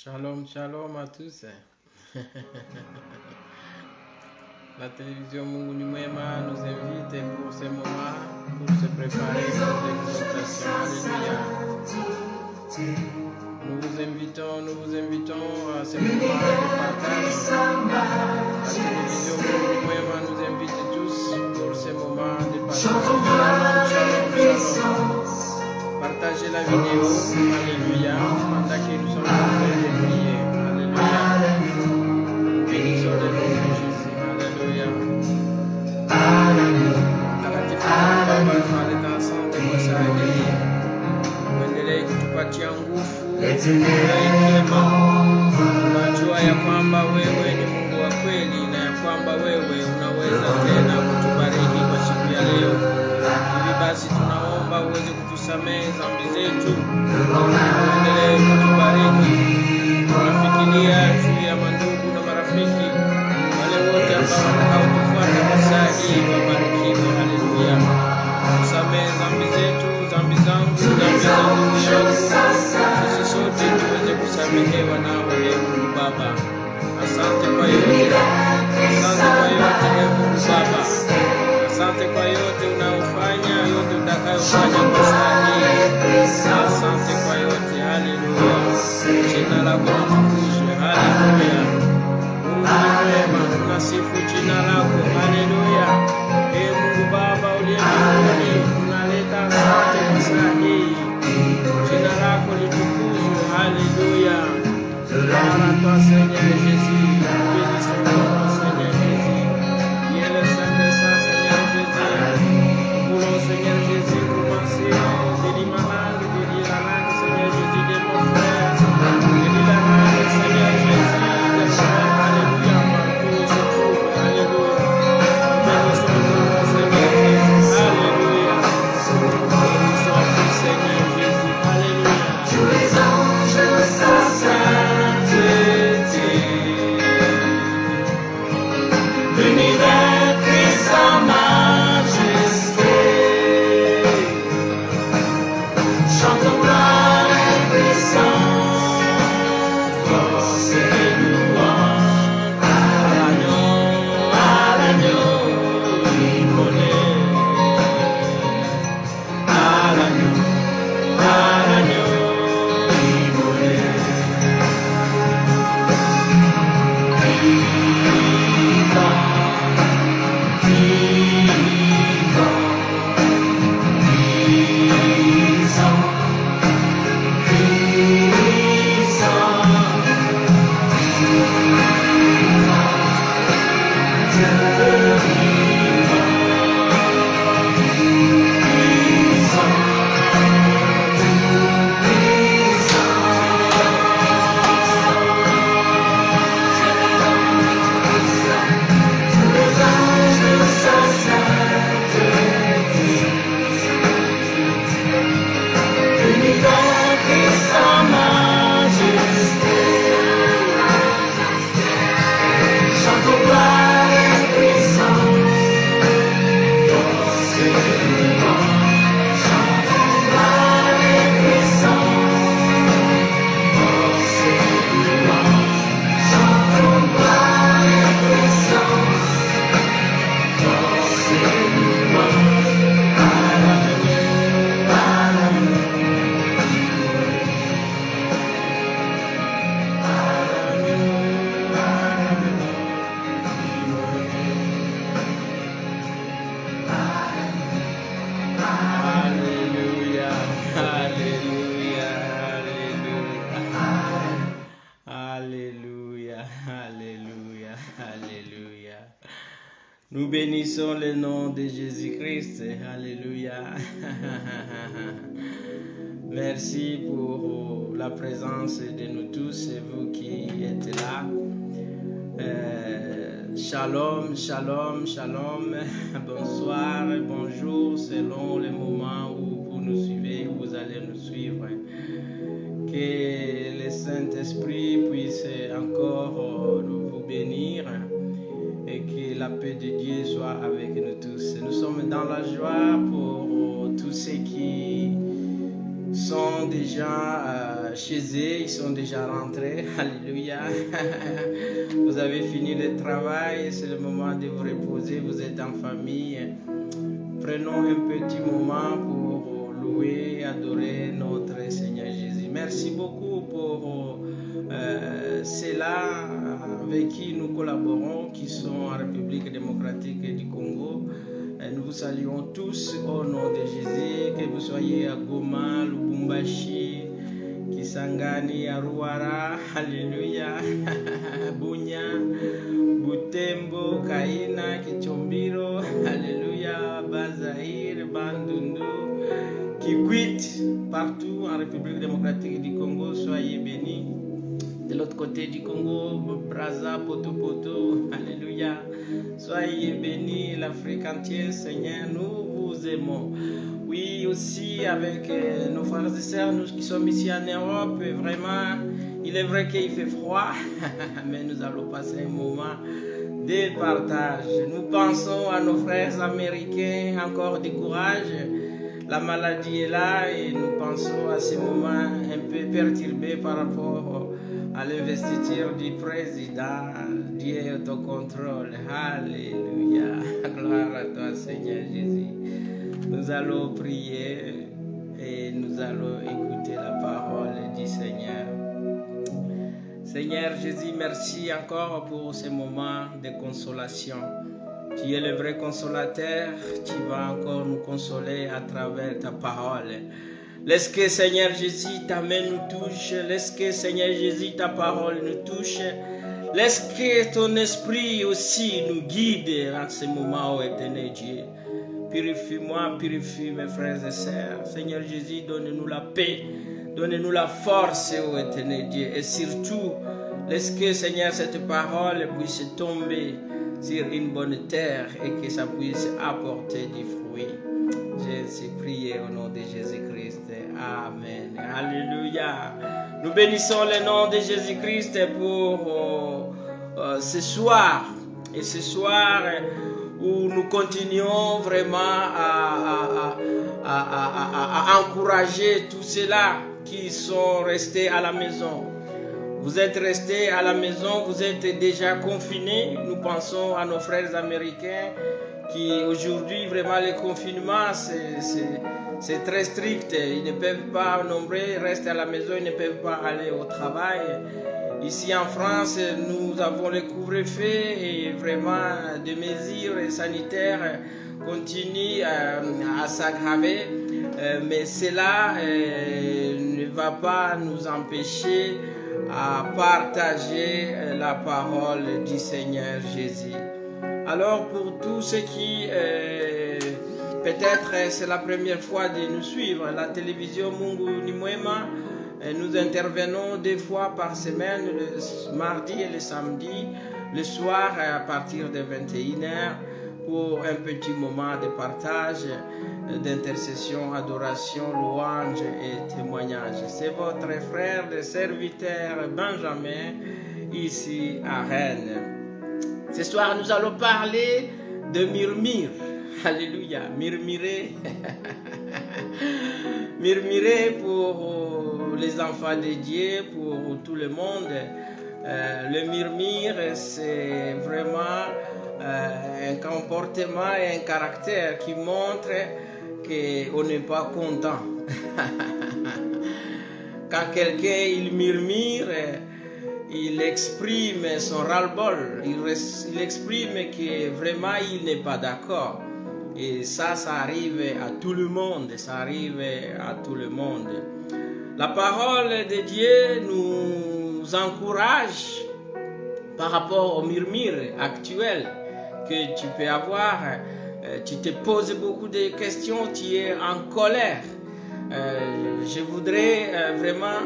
Shalom, shalom à tous. La télévision Mungu ni Mwema nous invite pour ce moment, pour se préparer pour l'exaltation. Alléluia. Nous vous invitons à ce moment de partage. La télévision Mungu ni Mwema nous invite tous pour ce moment de partage. Shalom. Partagez la vidéo. Alléluia. Pendant que nous sommes en train de prier. Alléluia. Bénissons le nom de Jésus. Alléluia. Takatifu Baba, tunaleta asante kwa saa hii. Uendelee kutupatia nguvu. Tunajua ya kwamba wewe ni Mungu wa kweli na ya kwamba wewe unaweza tena kutubariki kwa siku ya leo. Hivi basi tunaomba uweze kutusamehe dhambi zetu. Uendelee kutubariki. Tunafikiria juu ya mandugu na marafiki wale wote ambao watakaotufuata kwa saa hii, wabarikiwe. Haleluya. Tusamehe dhambi zetu, dhambi zangu, dhambi za ndugu yangu. Sisi sote tuweze kusamehewa nawe, Mungu Baba. Asante kwa yote. Asante kwa yote, Mungu Baba. Asante kwa yote unaofanya, yote utakayofanya kwa saa hii. Asante kwa yote. Haleluya. Jina lako litukuzwe. Haleluya. Mungu ni mwema, tunasifu jina lako. Haleluya. Ee Mungu Baba uliye mbinguni, tunaleta asante kwa saa hii. Jina lako litukuzwe. Haleluya. Gloire à toi, Seigneur Jésus. Bénissons ton Seigneur Jésus. Il est le Saint des Saints, Seigneur Jésus. Nous voulons, Seigneur Jésus, commencer de lire ma langue, de lire la langue, Seigneur Jésus, de mon frère. De lire la langue, Seigneur Jésus, de frère. Alléluia, partout se trouve. Alléluia. Bénissons ton Seigneur Jésus. Alléluia. Bénissons ton Seigneur Jésus. Alléluia. Tous les anges s'assagent. L'univers prie sa majesté. Chantons gloire et puissance, force et louange à l'agneau immolé. À l'agneau immolé. Nous bénissons le nom de Jésus-Christ. Alléluia. Merci pour la présence de nous tous et vous qui êtes là. Shalom, shalom, shalom. Bonsoir, bonjour, selon le moment où vous nous suivez, où vous allez nous suivre. Que le Saint-Esprit puisse encore vous bénir et que la paix de Dieu soit avec nous tous. Nous sommes dans la joie pour tous ceux qui sont déjà chez eux, ils sont déjà rentrés. Alléluia. Vous avez fini le travail, c'est le moment de vous reposer, vous êtes en famille. Prenons un petit moment pour louer, adorer notre Seigneur Jésus. Merci beaucoup pour ceux-là avec qui nous collaborons, qui sont en République démocratique du Congo. Nous vous saluons tous au nom de Jésus, que vous soyez à Goma, Lubumbashi, Kisangani, Aruara, Alléluia, Bunya, Butembo, Kaina, Kichombiro, Alléluia, Bazaïr, Bandundu, Kikwit, partout en République démocratique du Congo, soyez bénis. De l'autre côté du Congo, Brazza, Poto, Alléluia. Soyez bénis, l'Afrique entière, Seigneur, nous vous aimons. Oui, aussi avec nos frères et sœurs, nous qui sommes ici en Europe, vraiment, il est vrai qu'il fait froid, mais nous allons passer un moment de partage. Nous pensons à nos frères américains, encore du courage. La maladie est là et nous pensons à ces moments un peu perturbés par rapport à l'investiture du président. Dieu est au contrôle. Alléluia. Gloire à toi, Seigneur Jésus. Nous allons prier et nous allons écouter la parole du Seigneur. Seigneur Jésus, merci encore pour ces moments de consolation. Tu es le vrai consolateur, tu vas encore nous consoler à travers ta parole. Laisse que Seigneur Jésus, ta main nous touche. Laisse que Seigneur Jésus, ta parole nous touche. Laisse que ton esprit aussi nous guide en ce moment, ô éternel Dieu. Purifie-moi, purifie mes frères et sœurs. Seigneur Jésus, donne-nous la paix, donne-nous la force, ô éternel Dieu. Et surtout, laisse que Seigneur, cette parole puisse tomber sur une bonne terre et que ça puisse apporter du fruit. J'ai prié au nom de Jésus-Christ. Amen. Alléluia. Nous bénissons le nom de Jésus-Christ pour ce soir. Et ce soir où nous continuons vraiment à encourager tous ceux-là qui sont restés à la maison. Vous êtes restés à la maison, vous êtes déjà confinés. Nous pensons à nos frères américains qui aujourd'hui, vraiment, le confinement, c'est très strict. Ils ne peuvent pas, nombreux restent à la maison, ils ne peuvent pas aller au travail. Ici en France, nous avons le couvre-feu et vraiment des mesures sanitaires continuent à s'aggraver. Mais cela ne va pas nous empêcher à partager la parole du Seigneur Jésus. Alors pour tous ceux qui, peut-être c'est la première fois de nous suivre, la télévision Mungu Nimwema, nous intervenons 2 fois par semaine, le mardi et le samedi, le soir à partir de 21h, pour un petit moment de partage, d'intercession, adoration, louange et témoignage. C'est votre frère, le serviteur Benjamin, ici à Rennes. Ce soir, nous allons parler de murmure. Alléluia. Murmurer. Murmurer pour les enfants de Dieu, pour tout le monde. Le murmure, c'est vraiment un comportement et un caractère qui montre qu'on n'est pas content. Quand quelqu'un il murmure, il exprime son ras-le-bol, il exprime que vraiment il n'est pas d'accord. Et ça arrive à tout le monde, La parole de Dieu nous encourage par rapport au murmure actuel que tu peux avoir. Tu te poses beaucoup de questions, tu es en colère. Je voudrais vraiment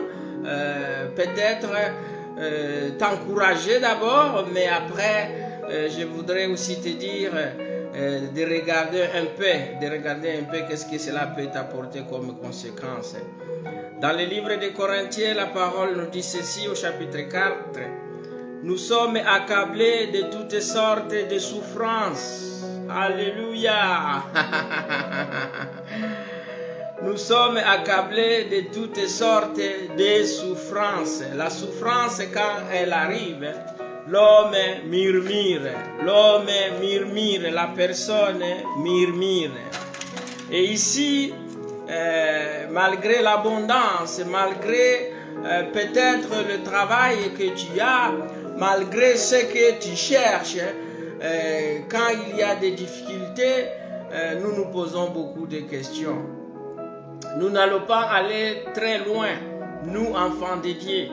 peut-être t'encourager d'abord, mais après je voudrais aussi te dire de regarder un peu qu'est-ce que cela peut t'apporter comme conséquence. Dans le livre de Corinthiens, la parole nous dit ceci au chapitre 4. Nous sommes accablés de toutes sortes de souffrances. Alléluia. nous sommes accablés de toutes sortes de souffrances. La souffrance, quand elle arrive, l'homme murmure, la personne murmure. Et ici, malgré l'abondance, malgré peut-être le travail que tu as, malgré ce que tu cherches, quand il y a des difficultés, nous nous posons beaucoup de questions. Nous n'allons pas aller très loin, nous enfants de Dieu.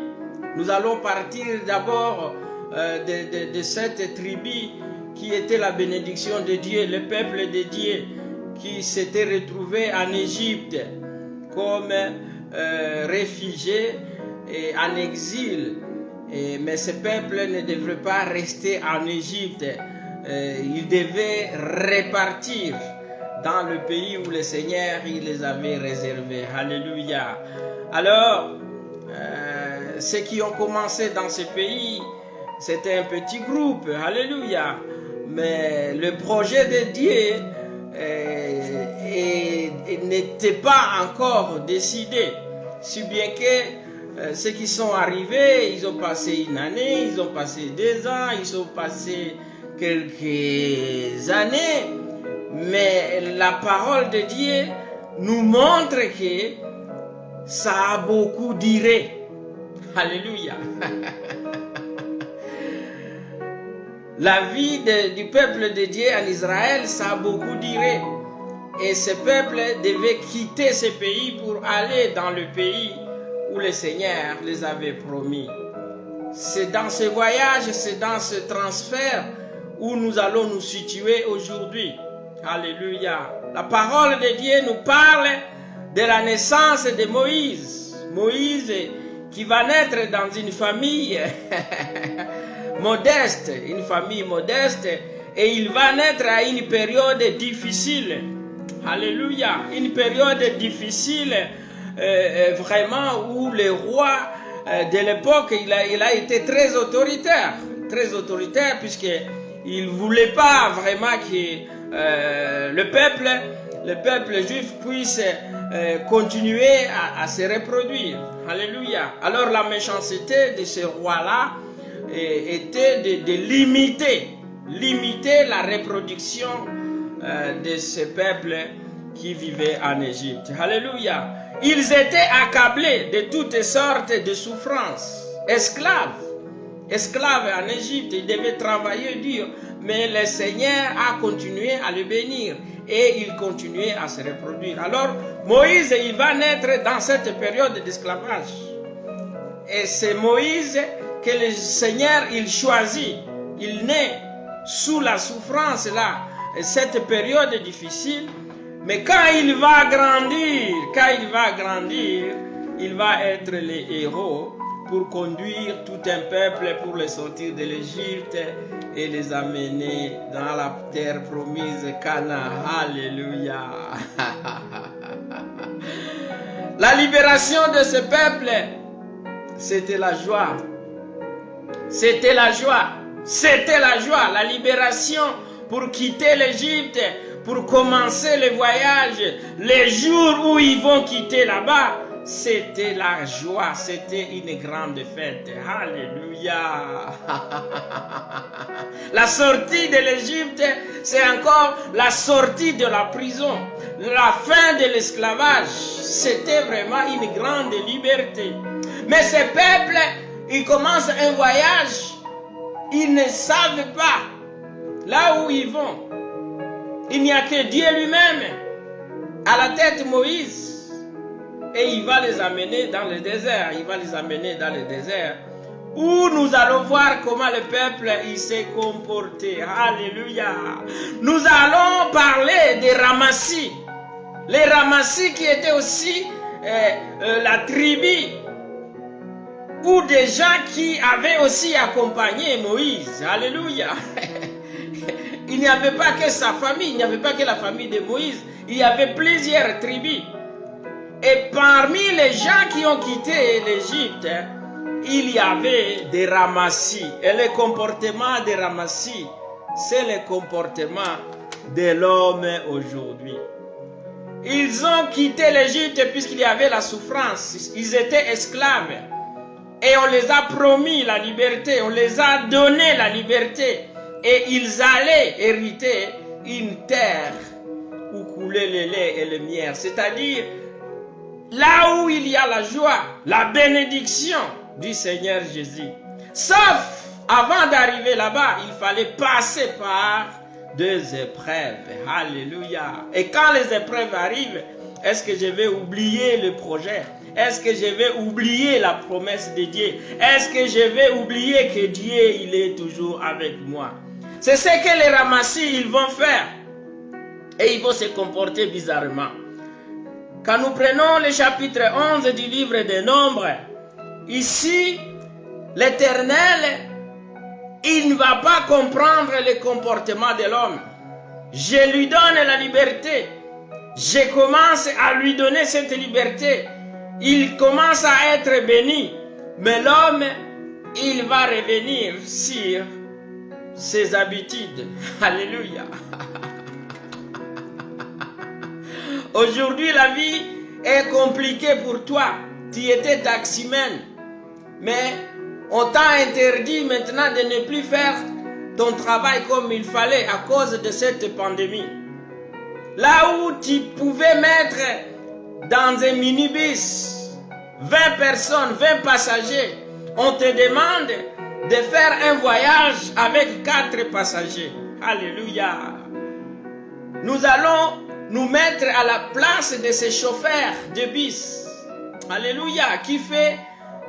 Nous allons partir d'abord de cette tribu qui était la bénédiction de Dieu, le peuple de Dieu qui s'était retrouvé en Égypte comme réfugié et en exil. Mais ce peuple ne devrait pas rester en Égypte. Il devait repartir dans le pays où le Seigneur il les avait réservés. Alléluia. Alors, ceux qui ont commencé dans ce pays, c'était un petit groupe. Alléluia. Mais le projet de Dieu n'était pas encore décidé. Si bien que ceux qui sont arrivés, ils ont passé une année, ils ont passé 2 ans, ils ont passé quelques années. Mais la parole de Dieu nous montre que ça a beaucoup duré. Alléluia. La vie du peuple de Dieu en Israël, ça a beaucoup duré. Et ce peuple devait quitter ce pays pour aller dans le pays où le Seigneur les avait promis. C'est dans ce voyage, c'est dans ce transfert où nous allons nous situer aujourd'hui. Alléluia. La parole de Dieu nous parle de la naissance de Moïse. Moïse qui va naître dans une famille modeste, et il va naître à une période difficile. Alléluia. Une période difficile vraiment où le roi de l'époque, il a été très autoritaire puisqu'il ne voulait pas vraiment que le peuple juif puisse continuer à se reproduire. Alléluia. Alors la méchanceté de ce roi-là était de limiter la reproduction de ce peuple qui vivait en Égypte. Alléluia. Ils étaient accablés de toutes sortes de souffrances. Esclaves en Égypte, ils devaient travailler dur, mais le Seigneur a continué à les bénir et il continuait à se reproduire. Alors Moïse, il va naître dans cette période d'esclavage. Et c'est Moïse que le Seigneur, il choisit. Il naît sous la souffrance là, cette période difficile. Mais quand il va grandir, il va être le héros pour conduire tout un peuple pour les sortir de l'Égypte et les amener dans la terre promise Canaan. Alléluia. La libération de ce peuple, c'était la joie. C'était la joie, la libération pour quitter l'Égypte, pour commencer le voyage. Les jours où ils vont quitter là-bas, c'était la joie, c'était une grande fête. Alléluia. La sortie de l'Égypte, c'est encore la sortie de la prison. La fin de l'esclavage, c'était vraiment une grande liberté. Mais ces peuples, ils commencent un voyage, ils ne savent pas là où ils vont. Il n'y a que Dieu lui-même, à la tête Moïse. Et il va les amener dans le désert. Où nous allons voir comment le peuple il s'est comporté. Alléluia. Nous allons parler des Ramassis. Les Ramassis qui étaient aussi la tribu ou des gens qui avaient aussi accompagné Moïse. Alléluia. Il n'y avait pas que sa famille, il n'y avait pas que la famille de Moïse. Il y avait plusieurs tribus. Et parmi les gens qui ont quitté l'Égypte, il y avait des Ramassis. Et le comportement des Ramassis, c'est le comportement de l'homme aujourd'hui. Ils ont quitté l'Égypte puisqu'il y avait la souffrance. Ils étaient esclaves. Et on les a promis la liberté. On les a donné la liberté. Et ils allaient hériter une terre où coulait le lait et le miel. C'est-à-dire, là où il y a la joie, la bénédiction du Seigneur Jésus. Sauf, avant d'arriver là-bas, il fallait passer par des épreuves. Alléluia. Et quand les épreuves arrivent, est-ce que je vais oublier le projet? Est-ce que je vais oublier la promesse de Dieu? Est-ce que je vais oublier que Dieu, il est toujours avec moi? C'est ce que les ramassis, ils vont faire. Et ils vont se comporter bizarrement. Quand nous prenons le chapitre 11 du livre des Nombres, ici, l'Éternel, il ne va pas comprendre le comportement de l'homme. Je lui donne la liberté. Je commence à lui donner cette liberté. Il commence à être béni. Mais l'homme, il va revenir sur ses habitudes. Alléluia. Aujourd'hui, la vie est compliquée pour toi. Tu étais taximan. Mais on t'a interdit maintenant de ne plus faire ton travail comme il fallait à cause de cette pandémie. Là où tu pouvais mettre dans un minibus 20 personnes, 20 passagers, on te demande de faire un voyage avec 4 passagers. Alléluia. Nous allons nous mettre à la place de ces chauffeurs de bus. Alléluia. Qui fait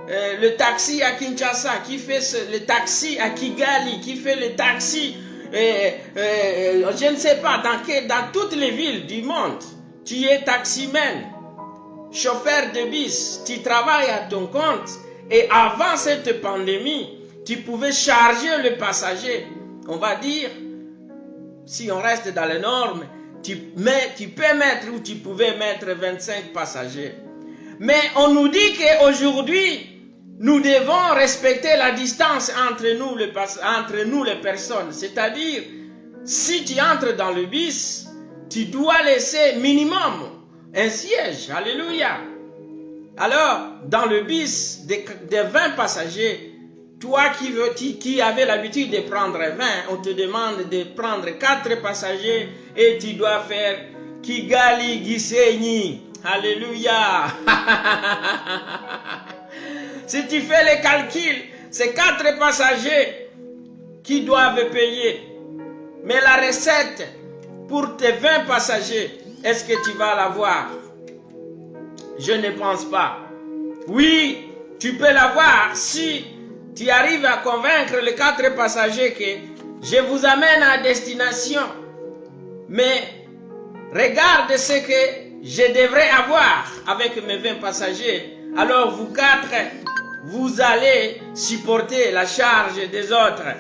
le taxi à Kinshasa, qui fait le taxi à Kigali, qui fait le taxi, je ne sais pas, dans toutes les villes du monde. Tu es taximan, chauffeur de bus, tu travailles à ton compte. Et avant cette pandémie, tu pouvais charger le passager. On va dire, si on reste dans les normes, tu peux mettre ou tu pouvais mettre 25 passagers. Mais on nous dit qu'aujourd'hui, nous devons respecter la distance entre nous les personnes. C'est-à-dire, si tu entres dans le bus, tu dois laisser minimum un siège. Alléluia. Alors, dans le bus de 20 passagers, toi qui avais l'habitude de prendre 20, on te demande de prendre 4 passagers et tu dois faire Kigali Gisenyi. Alléluia. Si tu fais les calculs, c'est 4 passagers qui doivent payer. Mais la recette pour tes 20 passagers, est-ce que tu vas l'avoir? Je ne pense pas. Oui, tu peux l'avoir si tu arrives à convaincre les 4 passagers que je vous amène à destination. Mais regarde ce que je devrais avoir avec mes 20 passagers. Alors vous 4, vous allez supporter la charge des autres.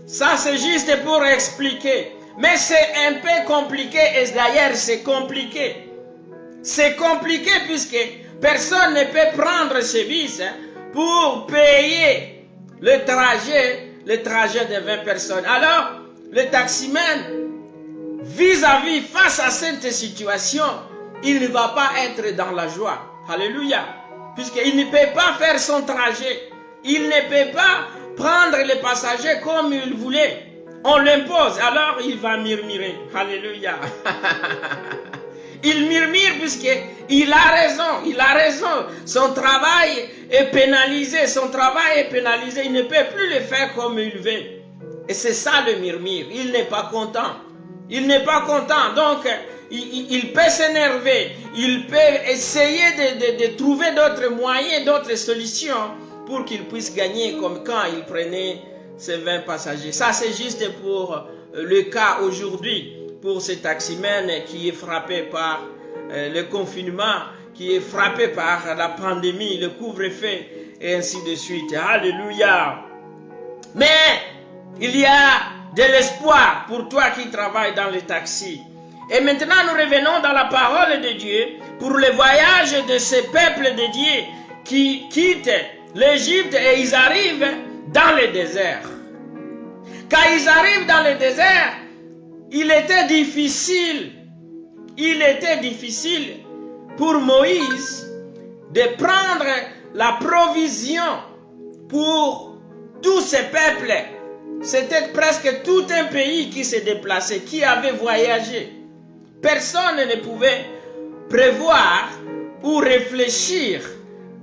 Ça c'est juste pour expliquer. Mais c'est un peu compliqué et d'ailleurs c'est compliqué. C'est compliqué puisque personne ne peut prendre ce bus pour payer le trajet de 20 personnes. Alors, le taximan, vis-à-vis, face à cette situation, il ne va pas être dans la joie. Alléluia. Puisqu'il ne peut pas faire son trajet. Il ne peut pas prendre les passagers comme il voulait. On l'impose, alors il va murmurer. Alléluia. Il murmure puisqu'il a raison, il a raison. Son travail est pénalisé, il ne peut plus le faire comme il veut. Et c'est ça le murmure, il n'est pas content. Il n'est pas content, donc il peut s'énerver, il peut essayer de trouver d'autres moyens, d'autres solutions pour qu'il puisse gagner comme quand il prenait ses 20 passagers. Ça c'est juste pour le cas aujourd'hui. Pour ce taximan qui est frappé par le confinement, qui est frappé par la pandémie, le couvre-feu et ainsi de suite. Alléluia. Mais il y a de l'espoir pour toi qui travailles dans le taxi. Et maintenant nous revenons dans la parole de Dieu pour le voyage de ce peuple de Dieu qui quitte l'Égypte et ils arrivent dans le désert. Quand ils arrivent dans le désert, il était difficile il était difficile pour Moïse de prendre la provision pour tous ces peuples. C'était presque tout un pays qui se déplaçait, qui avait voyagé. Personne ne pouvait prévoir ou réfléchir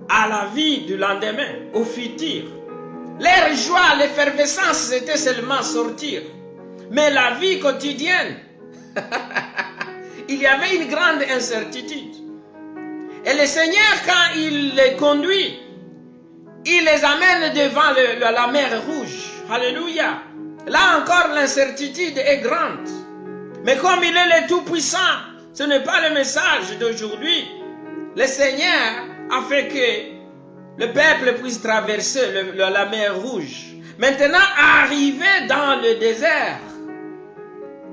à la vie du lendemain, au futur. Leur joie, l'effervescence, c'était seulement sortir. Mais la vie quotidienne, il y avait une grande incertitude. Et le Seigneur, quand il les conduit, il les amène devant la mer Rouge. Alléluia. Là encore, l'incertitude est grande. Mais comme il est le Tout-Puissant, ce n'est pas le message d'aujourd'hui. Le Seigneur a fait que le peuple puisse traverser la mer Rouge. Maintenant, arrivé dans le désert,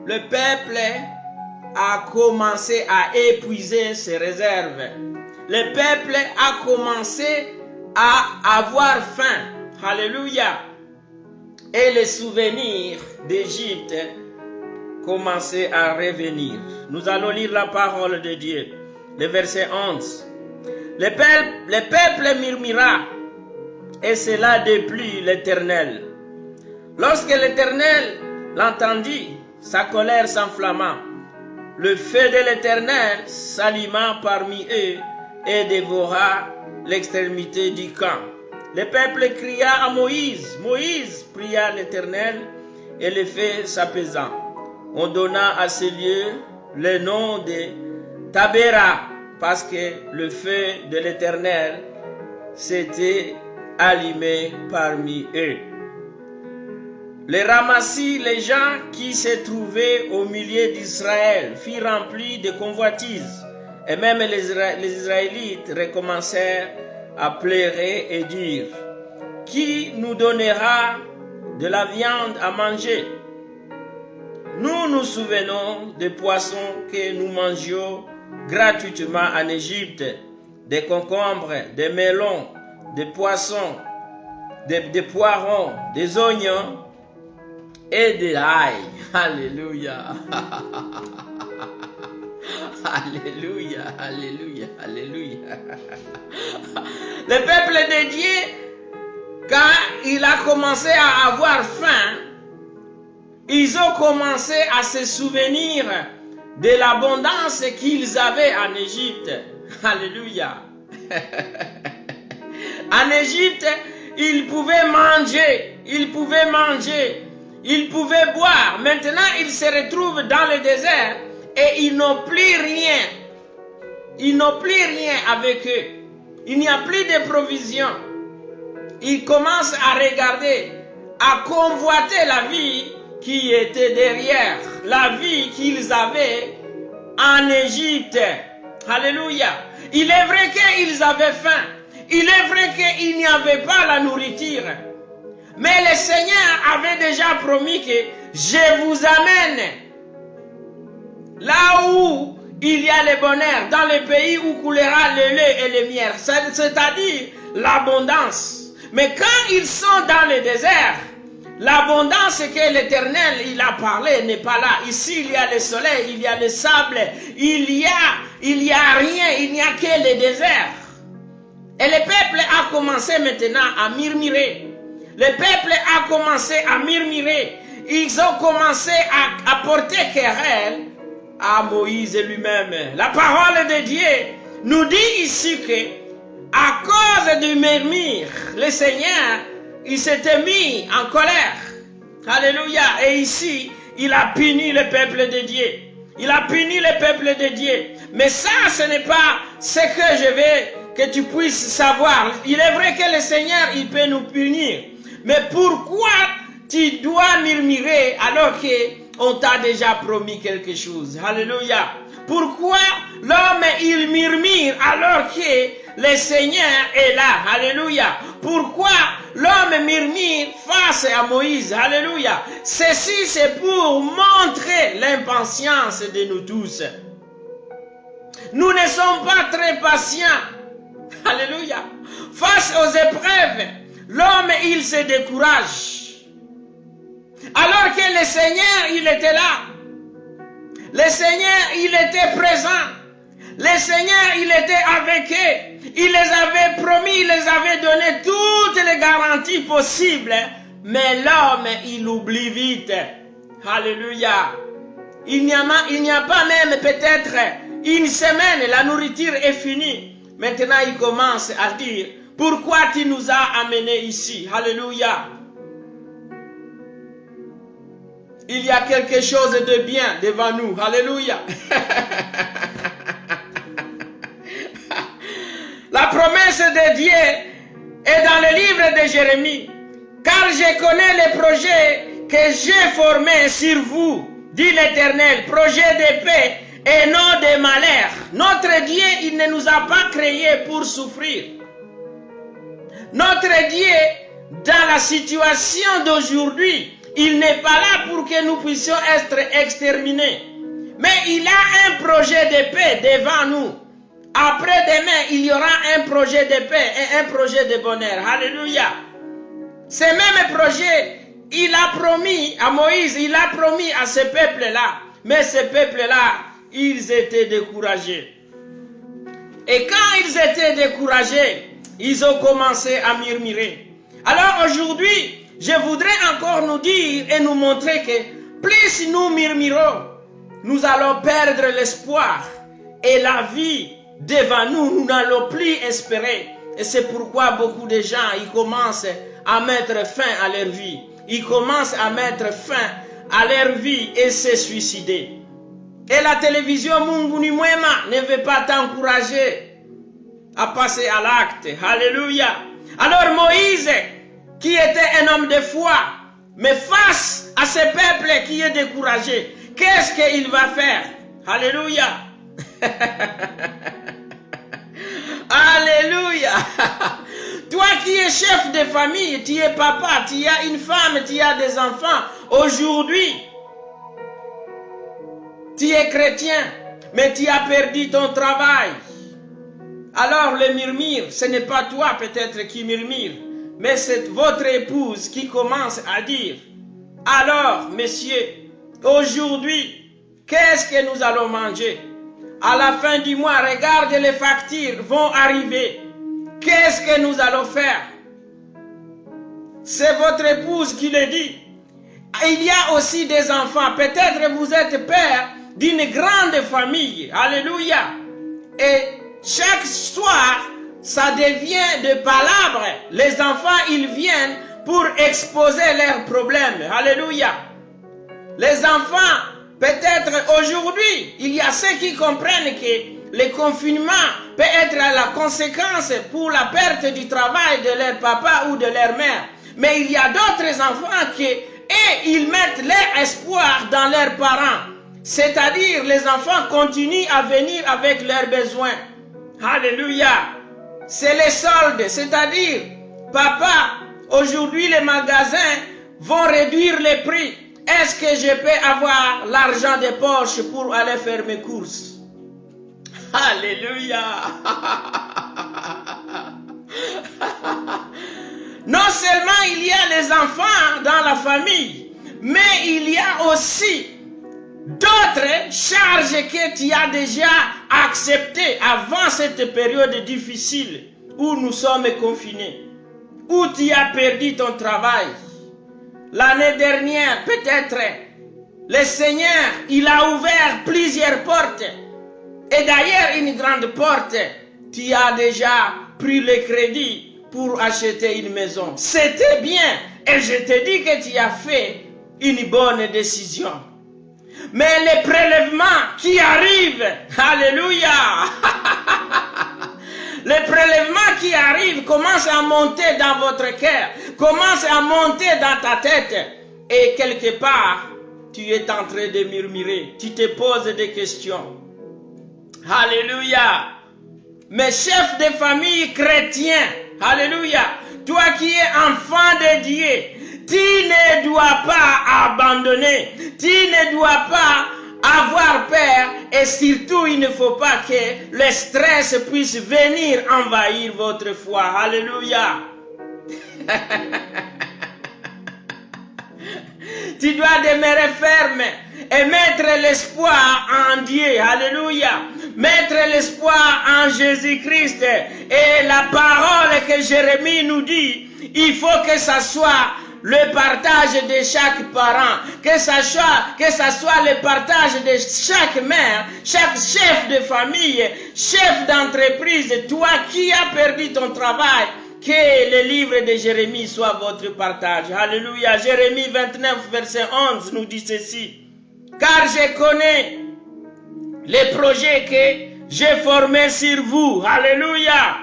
le peuple a commencé à épuiser ses réserves. Le peuple a commencé à avoir faim. Alléluia. Et les souvenirs d'Égypte commençaient à revenir. Nous allons lire la parole de Dieu. Le verset 11. Le peuple murmura, et cela déplut l'Éternel. Lorsque l'Éternel l'entendit, sa colère s'enflamma. Le feu de l'Éternel s'alluma parmi eux et dévora l'extrémité du camp. Le peuple cria à Moïse. Moïse pria l'Éternel et le feu s'apaisa. On donna à ce lieu le nom de Tabéra, parce que le feu de l'Éternel s'était allumé parmi eux. Les ramassis, les gens qui se trouvaient au milieu d'Israël, furent remplis de convoitises, et même les Israélites recommencèrent à pleurer et dire: qui nous donnera de la viande à manger? Nous nous souvenons des poissons que nous mangions gratuitement en Égypte, des concombres, des melons, des poissons, des poireaux, des oignons et de l'ail. Alléluia. Alléluia, alléluia, alléluia. Le peuple de Dieu, quand il a commencé à avoir faim, ils ont commencé à se souvenir de l'abondance qu'ils avaient en Égypte. Alléluia. En Égypte, ils pouvaient manger, ils pouvaient boire. Maintenant, ils se retrouvent dans le désert et ils n'ont plus rien. Ils n'ont plus rien avec eux. Il n'y a plus de provisions. Ils commencent à regarder, à convoiter la vie qui était derrière, la vie qu'ils avaient en Égypte. Alléluia. Il est vrai qu'ils avaient faim. Il est vrai qu'il n'y avait pas la nourriture. Mais le Seigneur avait déjà promis que je vous amène là où il y a le bonheur, dans le pays où coulera le lait et le miel, c'est-à-dire l'abondance. Mais quand ils sont dans le désert, l'abondance que l'Éternel il a parlé n'est pas là. Ici, il y a le soleil, il y a le sable, il y a rien, il n'y a que le désert. Et le peuple a commencé maintenant à murmurer. Le peuple a commencé à murmurer. Ils ont commencé à porter querelle à Moïse lui-même. La parole de Dieu nous dit ici que à cause du murmure, le Seigneur, il s'était mis en colère. Alléluia. Et ici, il a puni le peuple de Dieu. Il a puni le peuple de Dieu. Mais ça, ce n'est pas ce que je veux que tu puisses savoir. Il est vrai que le Seigneur, il peut nous punir. Mais pourquoi tu dois murmurer alors qu'on t'a déjà promis quelque chose? Alléluia. Pourquoi l'homme, il murmure alors que le Seigneur est là? Alléluia. Pourquoi l'homme murmure face à Moïse? Alléluia. Ceci, c'est pour montrer l'impatience de nous tous. Nous ne sommes pas très patients. Alléluia. Face aux épreuves, l'homme, il se décourage. Alors que le Seigneur, il était là. Le Seigneur, il était présent. Le Seigneur, il était avec eux. Il les avait promis, il les avait donné toutes les garanties possibles. Mais l'homme, il oublie vite. Alléluia. Il n'y a pas même peut-être une semaine, la nourriture est finie. Maintenant, il commence à dire, pourquoi tu nous as amenés ici? Alléluia. Il y a quelque chose de bien devant nous. Alléluia. La promesse de Dieu est dans le livre de Jérémie. Car je connais les projets que j'ai formés sur vous, dit l'Éternel, projet de paix et non de malheur. Notre Dieu, il ne nous a pas créés pour souffrir. Notre Dieu, dans la situation d'aujourd'hui, il n'est pas là pour que nous puissions être exterminés. Mais il a un projet de paix devant nous. Après-demain, il y aura un projet de paix et un projet de bonheur. Alléluia. Ce même projet, il a promis à Moïse, il a promis à ce peuple-là. Mais ce peuple-là, ils étaient découragés. Et quand ils étaient découragés, ils ont commencé à murmurer. Alors aujourd'hui, je voudrais encore nous dire et nous montrer que plus nous murmurons, nous allons perdre l'espoir. Et la vie devant nous, nous n'allons plus espérer. Et c'est pourquoi beaucoup de gens, ils commencent à mettre fin à leur vie. Ils commencent à mettre fin à leur vie et se suicider. Et la télévision Mungu ni Mwema ne veut pas t'encourager à passer à l'acte. Alléluia. Alors Moïse, qui était un homme de foi, mais face à ce peuple qui est découragé, qu'est-ce qu'il va faire? Alléluia. Alléluia. Toi qui es chef de famille, tu es papa, tu as une femme, tu as des enfants. Aujourd'hui, tu es chrétien, mais tu as perdu ton travail. Alors le murmure, ce n'est pas toi peut-être qui murmure, mais c'est votre épouse qui commence à dire, alors messieurs, aujourd'hui, qu'est-ce que nous allons manger? À la fin du mois, regarde, les factures vont arriver. Qu'est-ce que nous allons faire? C'est votre épouse qui le dit. Il y a aussi des enfants. Peut-être vous êtes père d'une grande famille. Alléluia. Et chaque soir, ça devient de palabres. Les enfants, ils viennent pour exposer leurs problèmes. Alléluia. Les enfants, peut-être aujourd'hui, il y a ceux qui comprennent que le confinement peut être la conséquence pour la perte du travail de leur papa ou de leur mère. Mais il y a d'autres enfants qui, ils mettent leur espoir dans leurs parents. C'est-à-dire, les enfants continuent à venir avec leurs besoins. Alléluia. C'est les soldes. C'est-à-dire, papa, aujourd'hui les magasins vont réduire les prix. Est-ce que je peux avoir l'argent de poche pour aller faire mes courses? Alléluia. Non seulement il y a les enfants dans la famille, mais il y a aussi d'autres charges que tu as déjà acceptées avant cette période difficile où nous sommes confinés, où tu as perdu ton travail. L'année dernière, peut-être, le Seigneur, il a ouvert plusieurs portes. Et d'ailleurs, une grande porte, tu as déjà pris le crédit pour acheter une maison. C'était bien. Et je te dis que tu as fait une bonne décision. Mais les prélèvements qui arrivent, alléluia, les prélèvements qui arrivent commencent à monter dans votre cœur, commencent à monter dans ta tête. Et quelque part, tu es en train de murmurer, tu te poses des questions. Alléluia. Mes chefs de famille chrétiens, alléluia, toi qui es enfant de Dieu, tu ne dois pas abandonner, tu ne dois pas avoir peur et surtout il ne faut pas que le stress puisse venir envahir votre foi. Alléluia. Tu dois demeurer ferme et mettre l'espoir en Dieu. Alléluia. Mettre l'espoir en Jésus-Christ. Et la parole que Jérémie nous dit, il faut que ça soit le partage de chaque parent, que ça soit le partage de chaque mère, chaque chef de famille, chef d'entreprise, toi qui as perdu ton travail, que le livre de Jérémie soit votre partage. Alléluia. Jérémie 29, verset 11 nous dit ceci. Car je connais les projets que j'ai formés sur vous. Alléluia.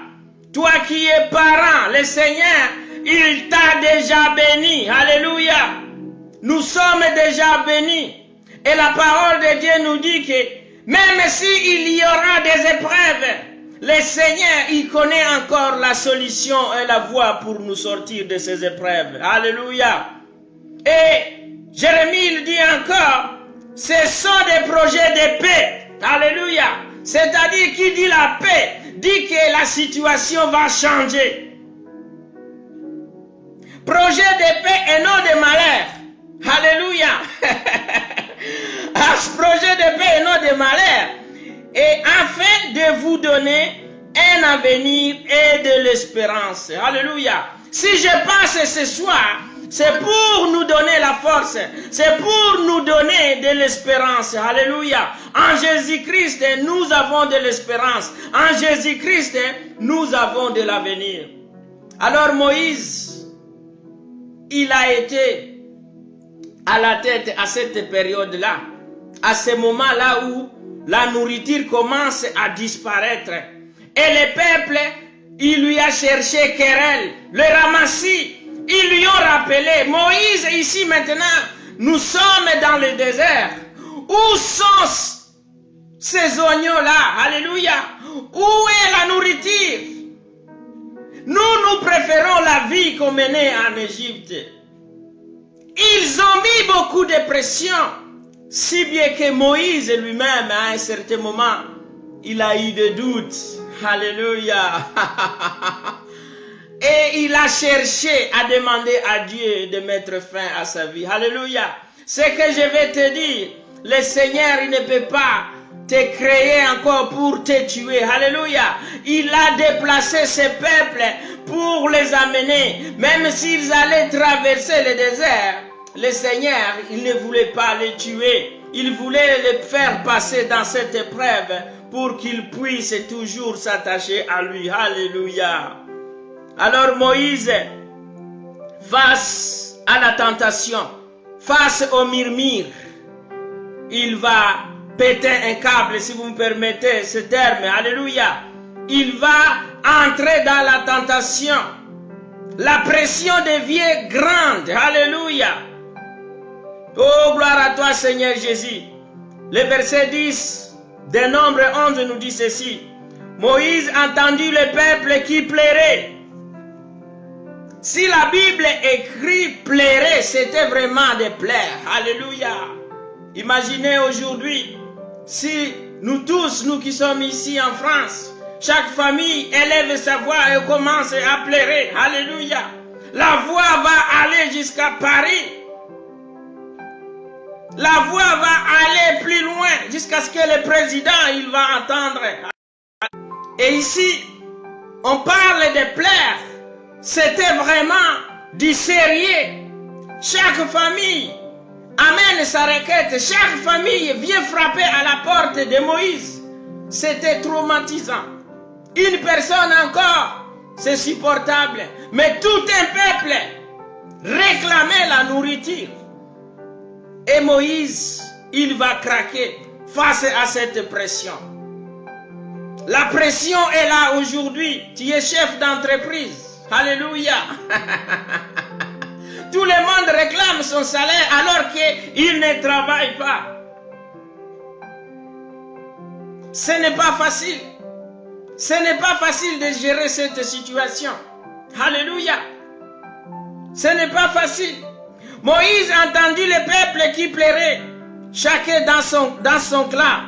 Toi qui es parent, le Seigneur, il t'a déjà béni. Alléluia. Nous sommes déjà bénis. Et la parole de Dieu nous dit que même s'il y aura des épreuves, le Seigneur, il connaît encore la solution et la voie pour nous sortir de ces épreuves. Alléluia. Et Jérémie, il dit encore, ce sont des projets de paix. Alléluia. C'est-à-dire qui dit la paix, dit que la situation va changer. Projet de paix et non de malheur. Alléluia. Projet de paix et non de malheur. Et afin de vous donner un avenir et de l'espérance. Alléluia. Si je passe ce soir, c'est pour nous donner la force. C'est pour nous donner de l'espérance. Alléluia. En Jésus-Christ, nous avons de l'espérance. En Jésus-Christ, nous avons de l'avenir. Alors Moïse, il a été à la tête à cette période-là. À ce moment-là où la nourriture commence à disparaître. Et le peuple, il lui a cherché querelle, le ramassis. Ils lui ont rappelé, Moïse, ici maintenant, nous sommes dans le désert. Où sont ces oignons-là? Alléluia. Où est la nourriture? Nous préférons la vie qu'on menait en Égypte. Ils ont mis beaucoup de pression, si bien que Moïse lui-même, à un certain moment, il a eu des doutes. Alléluia. Et il a cherché à demander à Dieu de mettre fin à sa vie. Alléluia. Ce que je vais te dire, le Seigneur, il ne peut pas te créer encore pour te tuer. Alléluia. Il a déplacé ce peuple pour les amener. Même s'ils allaient traverser le désert, le Seigneur, il ne voulait pas les tuer. Il voulait les faire passer dans cette épreuve pour qu'ils puissent toujours s'attacher à lui. Alléluia. Alors Moïse, face à la tentation, face au murmure, il va péter un câble, si vous me permettez ce terme. Alléluia. Il va entrer dans la tentation. La pression devient grande. Alléluia. Oh, gloire à toi, Seigneur Jésus. Le verset 10 de Nombre 11 nous dit ceci. Moïse entendit le peuple qui plairait. Si la Bible écrit plairait, c'était vraiment de plaire. Alléluia. Imaginez aujourd'hui, si nous tous, nous qui sommes ici en France, chaque famille élève sa voix et commence à plairer. Alléluia. La voix va aller jusqu'à Paris. La voix va aller plus loin jusqu'à ce que le président il va entendre. Et ici, on parle de plaire. C'était vraiment du sérieux. Chaque famille amène sa requête. Chaque famille vient frapper à la porte de Moïse. C'était traumatisant. Une personne encore, c'est supportable. Mais tout un peuple réclamait la nourriture. Et Moïse, il va craquer face à cette pression. La pression est là aujourd'hui. Tu es chef d'entreprise. Alléluia. Tout le monde réclame son salaire alors qu'il ne travaille pas. Ce n'est pas facile. Ce n'est pas facile de gérer cette situation. Alléluia. Ce n'est pas facile. Moïse entendit le peuple qui plairait, chacun dans son clan,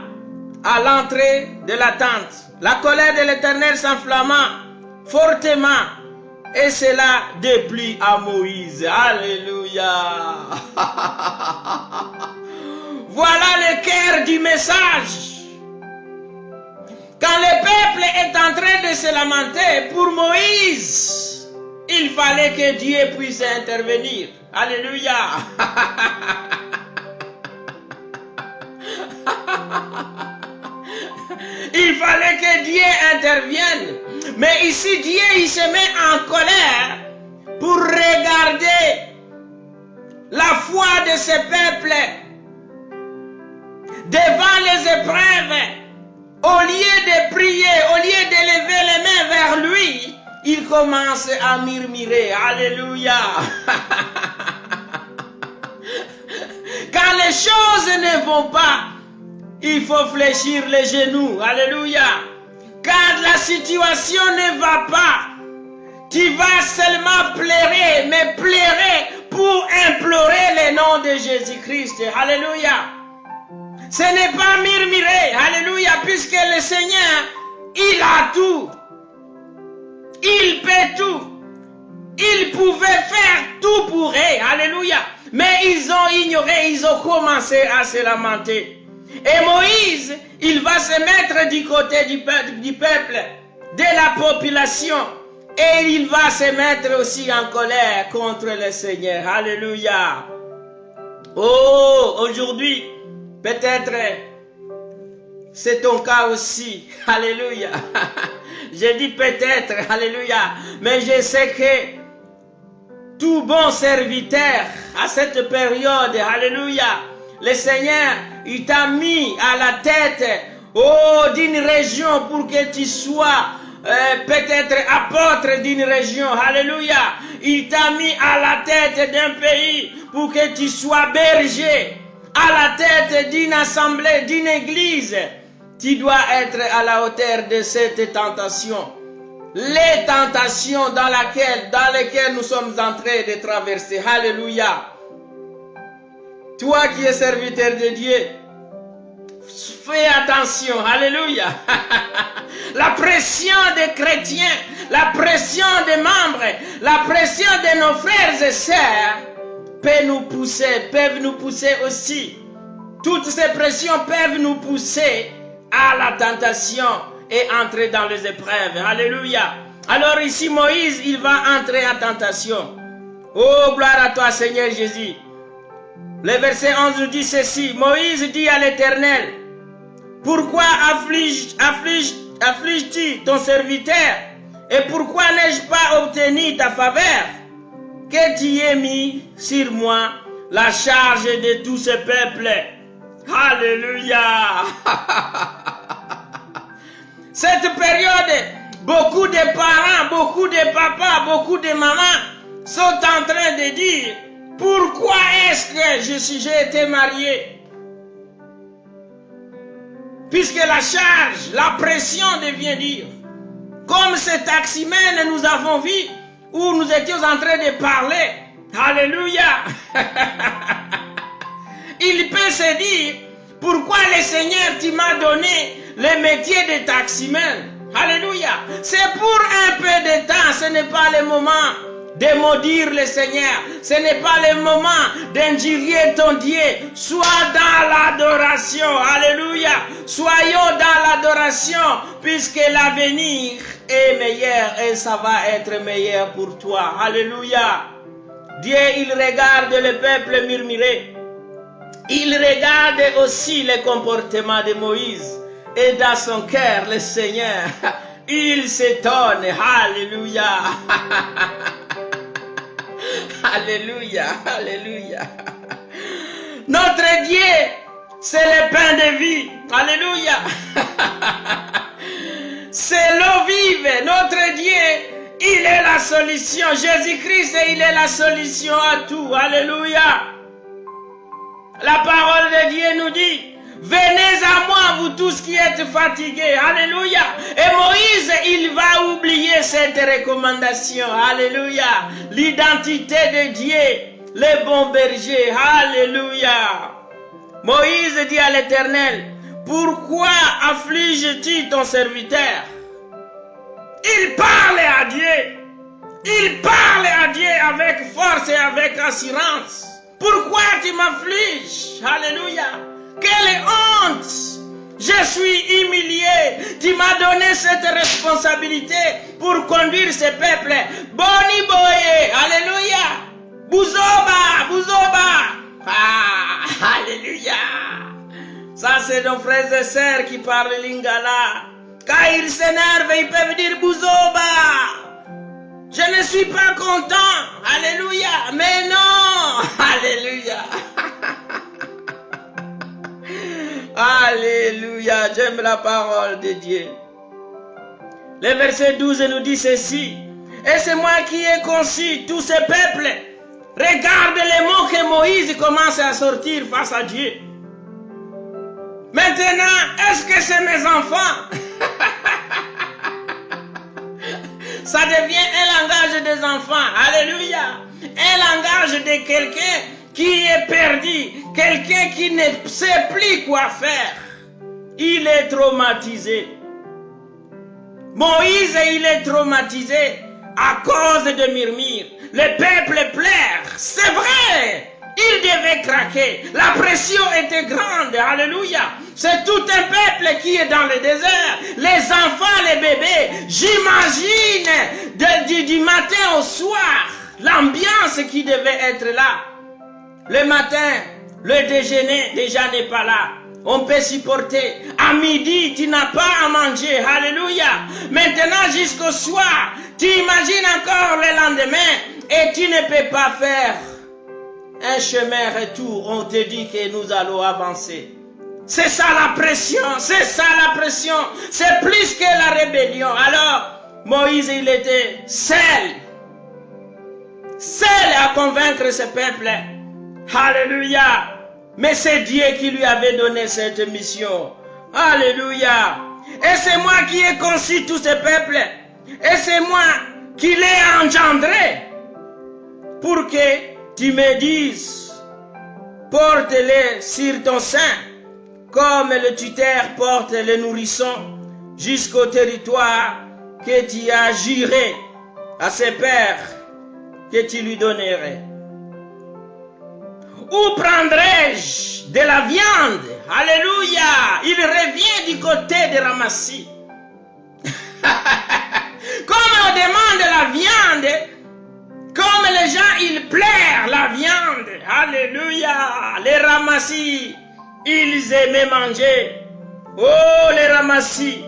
à l'entrée de la tente. La colère de l'Éternel s'enflamma fortement, et cela déplut à Moïse. Alléluia. Voilà le cœur du message. Quand le peuple est en train de se lamenter, pour Moïse, il fallait que Dieu puisse intervenir. Alléluia. Il fallait que Dieu intervienne. Mais ici, Dieu, il se met en colère pour regarder la foi de ce peuple devant les épreuves. Au lieu de prier, au lieu de lever les mains vers lui, il commence à murmurer. Alléluia. Quand les choses ne vont pas, il faut fléchir les genoux. Alléluia. Quand la situation ne va pas, tu vas seulement pleurer, mais pleurer pour implorer le nom de Jésus-Christ. Alléluia. Ce n'est pas murmurer. Alléluia. Puisque le Seigneur, il a tout. Il peut tout. Il pouvait faire tout pour eux. Alléluia. Mais ils ont ignoré, ils ont commencé à se lamenter. Et Moïse, il va se mettre du côté du peuple, de la population. Et il va se mettre aussi en colère contre le Seigneur. Alléluia. Oh, aujourd'hui, peut-être c'est ton cas aussi. Alléluia. Je dis peut-être, alléluia. Mais je sais que tout bon serviteur à cette période, alléluia, le Seigneur, il t'a mis à la tête d'une région pour que tu sois peut-être apôtre d'une région. Alléluia. Il t'a mis à la tête d'un pays pour que tu sois berger. À la tête d'une assemblée, d'une église. Tu dois être à la hauteur de cette tentation. Les tentations dans lesquelles nous sommes en train de traverser. Alléluia. Toi qui es serviteur de Dieu, fais attention. Alléluia. La pression des chrétiens, la pression des membres, la pression de nos frères et sœurs peuvent nous pousser aussi. Toutes ces pressions peuvent nous pousser à la tentation et entrer dans les épreuves. Alléluia. Alors ici, Moïse, il va entrer en tentation. Oh, gloire à toi, Seigneur Jésus. Le verset 11 nous dit ceci. Moïse dit à l'Éternel, pourquoi affliges-tu ton serviteur? Et pourquoi n'ai-je pas obtenu ta faveur? Que tu aies mis sur moi la charge de tout ce peuple. Alléluia. Cette période, beaucoup de parents, beaucoup de papas, beaucoup de mamans sont en train de dire, pourquoi est-ce que j'ai été marié? Puisque la charge, la pression devient dure. Comme ce taximène nous avons vu, où nous étions en train de parler. Alléluia. Il peut se dire, pourquoi le Seigneur tu m'as donné le métier de taximène? Alléluia. C'est pour un peu de temps, ce n'est pas le moment de maudire le Seigneur. Ce n'est pas le moment d'injurier ton Dieu. Sois dans l'adoration. Alléluia. Soyons dans l'adoration, puisque l'avenir est meilleur et ça va être meilleur pour toi. Alléluia. Dieu, il regarde le peuple murmurer. Il regarde aussi le comportement de Moïse. Et dans son cœur, le Seigneur, il s'étonne. Alléluia. Alléluia. Alléluia. Notre Dieu, c'est le pain de vie. Alléluia. C'est l'eau vive. Notre Dieu, il est la solution. Jésus-Christ, il est la solution à tout. Alléluia. La parole de Dieu nous dit, venez à moi, vous tous qui êtes fatigués. Alléluia. Et Moïse, il va oublier cette recommandation. Alléluia. L'identité de Dieu, le bon berger. Alléluia. Moïse dit à l'Éternel, pourquoi affliges-tu ton serviteur? Il parle à Dieu. Il parle à Dieu avec force et avec assurance. Pourquoi tu m'affliges? Alléluia. Quelle honte! Je suis humilié. Tu m'as donné cette responsabilité pour conduire ce peuple. Boni boye. Alléluia. Bouzoba, bouzoba. Ah, alléluia. Ça, c'est nos frères et sœurs qui parlent lingala. Quand ils s'énervent, ils peuvent dire bouzoba. Je ne suis pas content. Alléluia. Mais non. Alléluia. Alléluia, j'aime la parole de Dieu. Le verset 12 nous dit ceci. Et c'est moi qui ai conçu tous ces peuples. Regarde les mots que Moïse commence à sortir face à Dieu. Maintenant, est-ce que c'est mes enfants? Ça devient un langage des enfants. Alléluia. Un langage de quelqu'un qui est perdu, quelqu'un qui ne sait plus quoi faire. Il est traumatisé. Moïse, il est traumatisé à cause de murmures. Le peuple pleure. C'est vrai. Il devait craquer. La pression était grande. Alléluia. C'est tout un peuple qui est dans le désert. Les enfants, les bébés. J'imagine du matin au soir l'ambiance qui devait être là. Le matin, le déjeuner déjà n'est pas là. On peut supporter. À midi, tu n'as pas à manger. Alléluia. Maintenant, jusqu'au soir, tu imagines encore le lendemain et tu ne peux pas faire un chemin retour. On te dit que nous allons avancer. C'est ça la pression. C'est ça la pression. C'est plus que la rébellion. Alors, Moïse, il était seul. Seul à convaincre ce peuple. Alléluia. Mais c'est Dieu qui lui avait donné cette mission. Alléluia. Et c'est moi qui ai conçu tous ces peuples. Et c'est moi qui l'ai engendré. Pour que tu me dises, porte-les sur ton sein, comme le tuteur porte le nourrisson, jusqu'au territoire que tu as juré à ses pères que tu lui donnerais. Où prendrai-je de la viande? Alléluia. Il revient du côté de Ramassi. Comme on demande la viande, comme les gens, ils plairent la viande. Alléluia. Les Ramassis, ils aimaient manger. Oh, les Ramassis.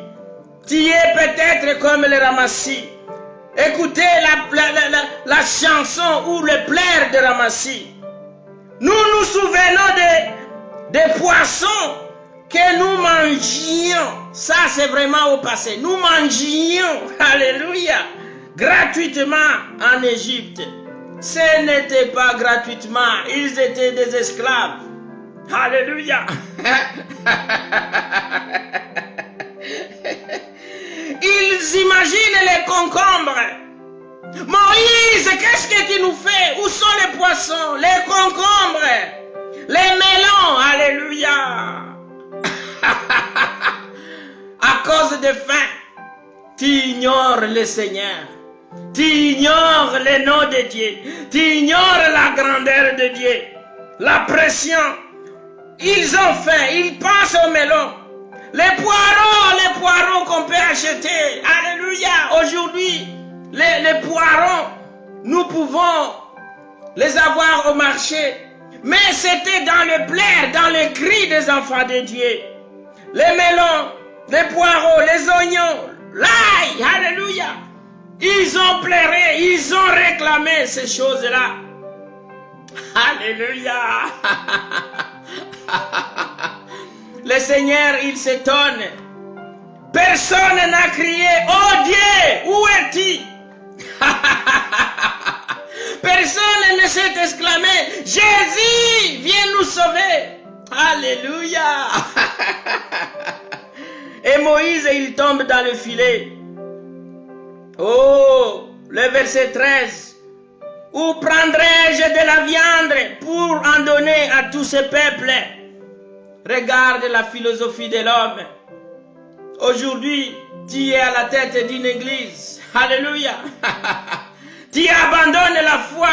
Tu es peut-être comme les Ramassis. Écoutez la chanson ou le plaire de Ramassis. Nous nous souvenons des poissons que nous mangions. Ça, c'est vraiment au passé. Nous mangions, alléluia, gratuitement en Égypte. Ce n'était pas gratuitement. Ils étaient des esclaves. Alléluia. Ils imaginent les concombres. Moïse, qu'est-ce que tu nous fais? Où sont les poissons, les concombres, les melons? Alléluia. À cause de faim, tu ignores le Seigneur. Tu ignores le nom de Dieu. Tu ignores la grandeur de Dieu. La pression. Ils ont faim, ils pensent aux melons. Les poireaux qu'on peut acheter. Alléluia. Aujourd'hui, les poireaux, nous pouvons les avoir au marché. Mais c'était dans le plaire, dans le cri des enfants de Dieu. Les melons, les poireaux, les oignons, l'ail, alléluia. Ils ont pleuré, ils ont réclamé ces choses-là. Alléluia. Le Seigneur, il s'étonne. Personne n'a crié, oh Dieu, où es-tu? Personne ne s'est exclamé, Jésus, viens nous sauver. Alléluia. Et Moïse, il tombe dans le filet. Oh, le verset 13. Où prendrai-je de la viande pour en donner à tous ces peuples? Regarde la philosophie de l'homme. Aujourd'hui, tu es à la tête d'une église. Alléluia. Tu abandonnes la foi.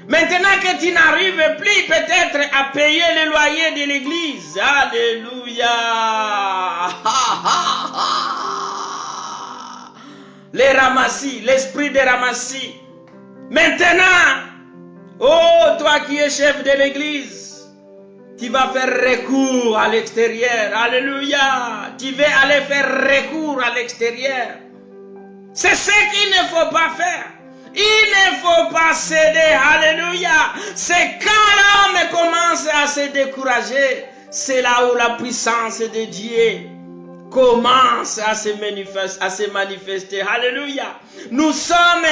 Mais Maintenant que tu n'arrives plus peut-être à payer le loyer de l'église. Alléluia. Les ramassis, l'esprit des ramassis. Maintenant, oh, toi qui es chef de l'église, tu vas faire recours à l'extérieur. Alléluia. Tu vas aller faire recours à l'extérieur. C'est ce qu'il ne faut pas faire. Il ne faut pas céder. Alléluia. C'est quand l'homme commence à se décourager, c'est là où la puissance de Dieu commence à se manifester. Alléluia. Nous sommes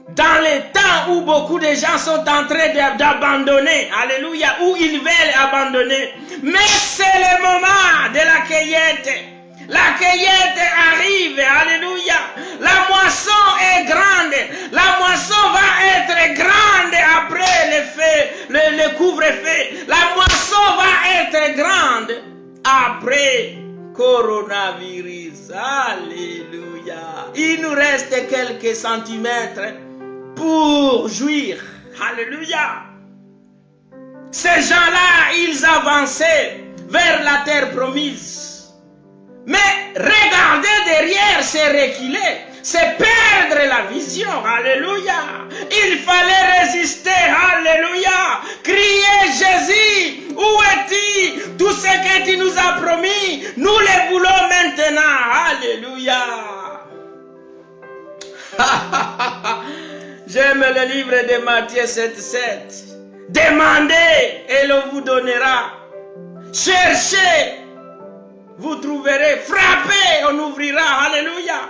dans les temps où beaucoup de gens sont en train d'abandonner. Alléluia. Où ils veulent abandonner. Mais c'est le moment de la cueillette. La cueillette arrive, alléluia. La moisson est grande. La moisson va être grande après le couvre-feu. La moisson va être grande après coronavirus. Alléluia. Il nous reste quelques centimètres pour jouir. Alléluia. Ces gens-là, ils avançaient vers la terre promise. Mais regarder derrière, c'est reculer, c'est perdre la vision. Alléluia. Il fallait résister. Alléluia. Crier Jésus, où es-tu? Tout ce que tu nous as promis, nous le voulons maintenant. Alléluia. J'aime le livre de Matthieu 7:7. Demandez et l'on vous donnera. Cherchez, vous trouverez. Frappez, on ouvrira. Alléluia.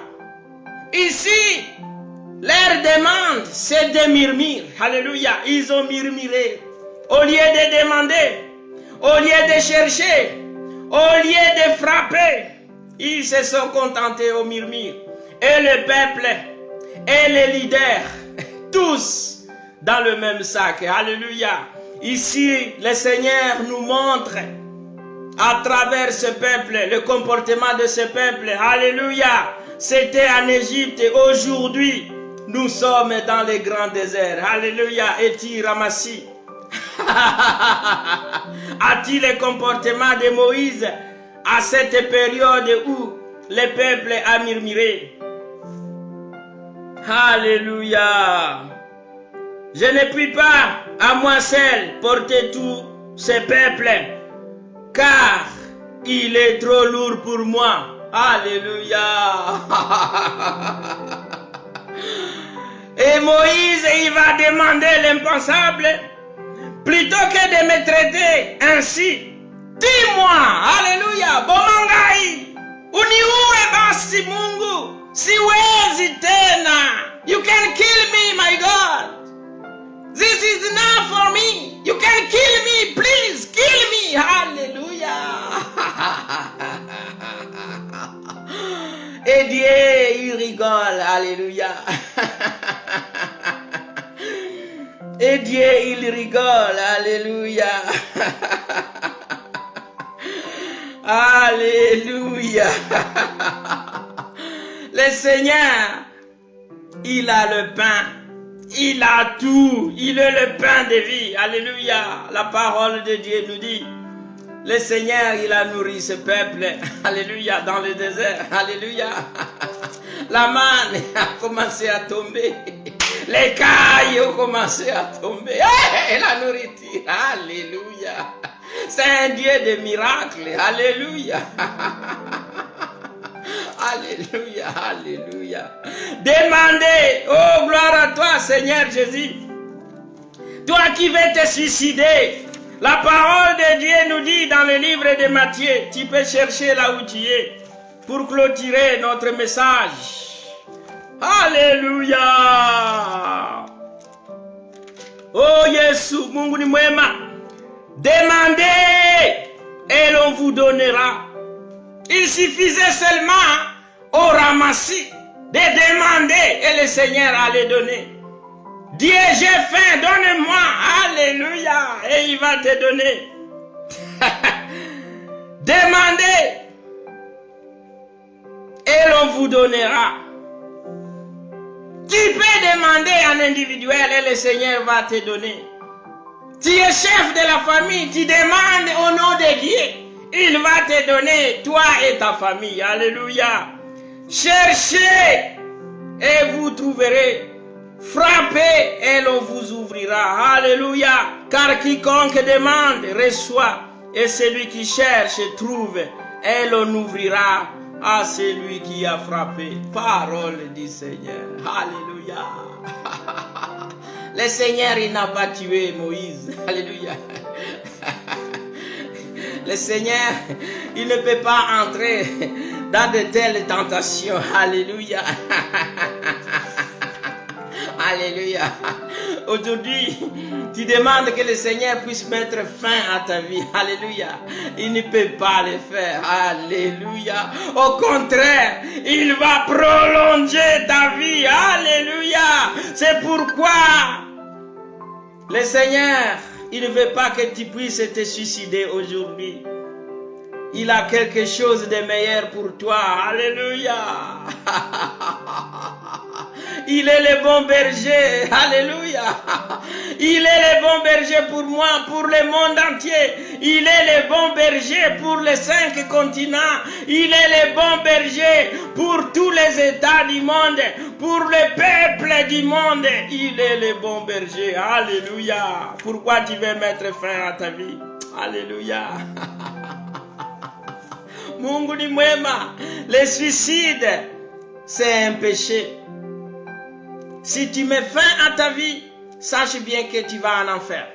Ici, leur demande, c'est de murmurer. Alléluia. Ils ont murmuré. Au lieu de demander, au lieu de chercher, au lieu de frapper, ils se sont contentés au murmure. Et le peuple, et les leaders, tous dans le même sac. Alléluia. Ici, le Seigneur nous montre à travers ce peuple, le comportement de ce peuple. Alléluia. C'était en Égypte. Aujourd'hui, nous sommes dans les grands déserts. Alléluia. Es-tu ramassé? As-tu le comportement de Moïse à cette période où le peuple a murmuré? Alléluia. Je ne puis pas à moi seul porter tout ce peuple, car il est trop lourd pour moi. Alléluia. Et Moïse, il va demander l'impensable. Plutôt que de me traiter ainsi, dis-moi, alléluia, bomangai, uniue basi Mungu, siwezi tena. You can kill me, my God. This is enough for me. You can kill me, please, kill me. Hallelujah. Et Dieu, il rigole, alléluia. Et Dieu, il rigole, alléluia. Alléluia. Le Seigneur, il a le pain. Il a tout. Il est le pain de vie. Alléluia. La parole de Dieu nous dit, le Seigneur, il a nourri ce peuple. Alléluia. Dans le désert. Alléluia. La manne a commencé à tomber. Les cailles ont commencé à tomber. Hey, la nourriture. Alléluia. C'est un Dieu de miracles. Alléluia. Alléluia. Alléluia. Demandez. Oh, gloire à toi, Seigneur Jésus. Toi qui veux te suicider. La parole de Dieu nous dit dans le livre de Matthieu. Tu peux chercher là où tu es pour clôturer notre message. Alléluia. Oh Jésus, Mungu ni mwema. Demandez et l'on vous donnera. Il suffisait seulement au ramassis de demander et le Seigneur allait donner. Dieu, j'ai faim, donne-moi. Alléluia. Et il va te donner. Demandez et l'on vous donnera. Tu peux demander en individuel et le Seigneur va te donner. Tu es chef de la famille, tu demandes au nom de Dieu. Il va te donner, toi et ta famille. Alléluia. Cherchez et vous trouverez. Frappez et l'on vous ouvrira. Alléluia. Car quiconque demande reçoit. Et celui qui cherche trouve. Et l'on ouvrira à celui qui a frappé. Parole du Seigneur. Alléluia. Le Seigneur, il n'a pas tué Moïse. Alléluia. Le Seigneur, il ne peut pas entrer dans de telles tentations. Alléluia. Alléluia. Aujourd'hui, tu demandes que le Seigneur puisse mettre fin à ta vie. Alléluia. Il ne peut pas le faire. Alléluia. Au contraire, il va prolonger ta vie. Alléluia. C'est pourquoi le Seigneur, il ne veut pas que tu puisses te suicider aujourd'hui. Il a quelque chose de meilleur pour toi. Alléluia. Il est le bon berger. Alléluia. Il est le bon berger pour moi, pour le monde entier. Il est le bon berger pour les 5 continents. Il est le bon berger pour tous les États du monde, pour le peuple du monde. Il est le bon berger. Alléluia. Pourquoi tu veux mettre fin à ta vie? Alléluia. Mungu ni mwema. Le suicide, c'est un péché. Si tu mets fin à ta vie, sache bien que tu vas en enfer.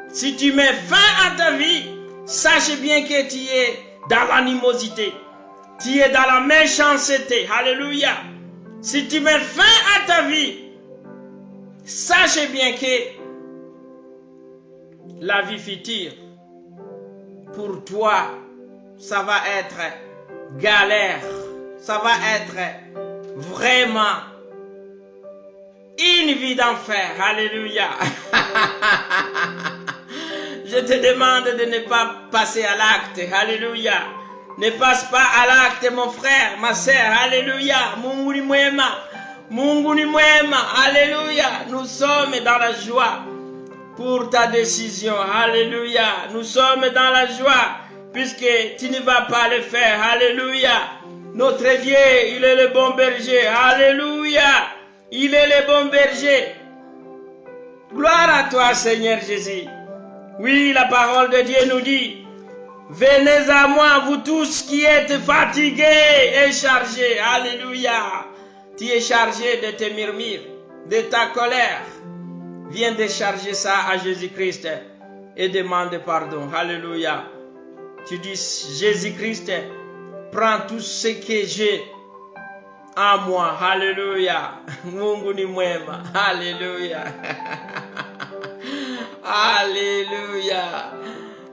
Si tu mets fin à ta vie, sache bien que tu es dans l'animosité. Tu es dans la méchanceté. Alléluia. Si tu mets fin à ta vie, sache bien que la vie future, pour toi, ça va être galère. Ça va être vraiment une vie d'enfer. Alléluia. Je te demande de ne pas passer à l'acte. Alléluia. Ne passe pas à l'acte, mon frère, ma sœur. Alléluia. Mungu ni mwema. Mungu ni mwema. Alléluia. Nous sommes dans la joie pour ta décision. Alléluia. Nous sommes dans la joie puisque tu ne vas pas le faire. Alléluia. Notre Dieu, il est le bon berger. Alléluia. Il est le bon berger. Gloire à toi, Seigneur Jésus. Oui, la parole de Dieu nous dit, venez à moi, vous tous qui êtes fatigués et chargés. Alléluia. Tu es chargé de tes murmures, de ta colère. Viens décharger ça à Jésus-Christ et demande pardon. Alléluia. Tu dis, Jésus-Christ, prends tout ce que j'ai en moi. Alléluia. Mungu ni mwema. Alléluia. Alléluia.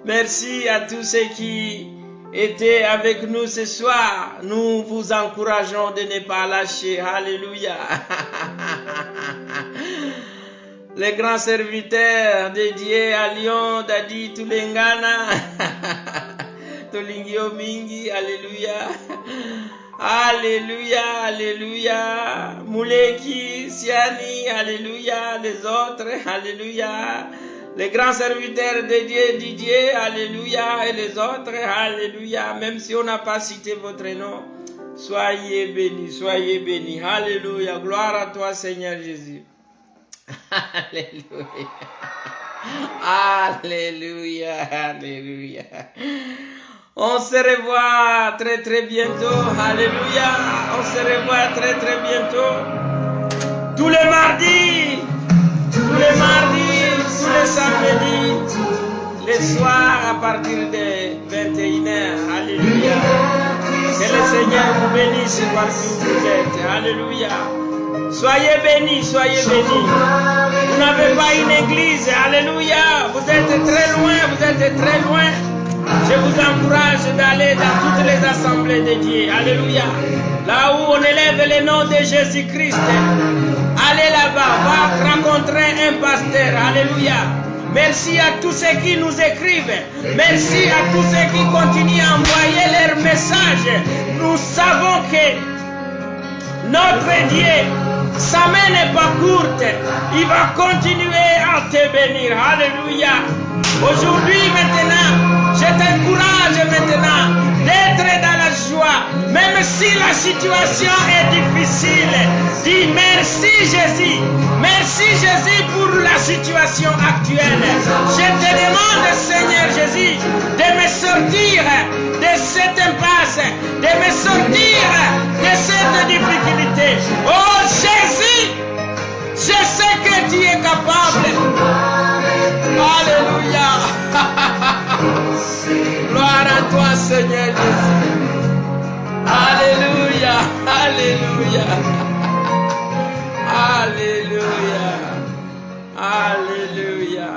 Merci à tous ceux qui étaient avec nous ce soir. Nous vous encourageons de ne pas lâcher. Alléluia. Les grands serviteurs dédiés à Lyon, Dadi Tulengana, Tolingio Mingi, Alléluia. Alléluia, Alléluia. Mouleki, Siani, Alléluia. Les autres, Alléluia. Les grands serviteurs dédiés, Didier, Alléluia. Et les autres, Alléluia. Même si on n'a pas cité votre nom, soyez bénis, soyez bénis. Alléluia. Gloire à toi, Seigneur Jésus. Alléluia. Alléluia. Alléluia. On se revoit très très bientôt. Alléluia. On se revoit très très bientôt. Tous les mardis. Tous les mardis. Tous les samedis. Les soirs à partir de 21h. Alléluia. Que le Seigneur vous bénisse partout où vous êtes. Alléluia. Soyez bénis, soyez bénis. Vous n'avez pas une église. Alléluia. Vous êtes très loin. Vous êtes très loin. Je vous encourage d'aller dans toutes les assemblées de Dieu. Alléluia. Là où on élève le nom de Jésus-Christ. Allez là-bas, va rencontrer un pasteur. Alléluia. Merci à tous ceux qui nous écrivent. Merci à tous ceux qui continuent à envoyer leurs messages. Nous savons que notre Dieu Sa main n'est pas courte. Il va continuer à te bénir. Alléluia. Aujourd'hui, maintenant, je t'encourage maintenant d'être dans la joie. Même si la situation est difficile, dis merci Jésus. Merci Jésus pour la situation actuelle. Je te demande, Seigneur Jésus, de me sortir de cette impasse, de me sortir de cette difficulté. Oh Jésus, je sais que tu es capable. Alléluia. Gloire à toi, Seigneur Jésus. Alléluia. Alléluia. Alléluia. Alléluia.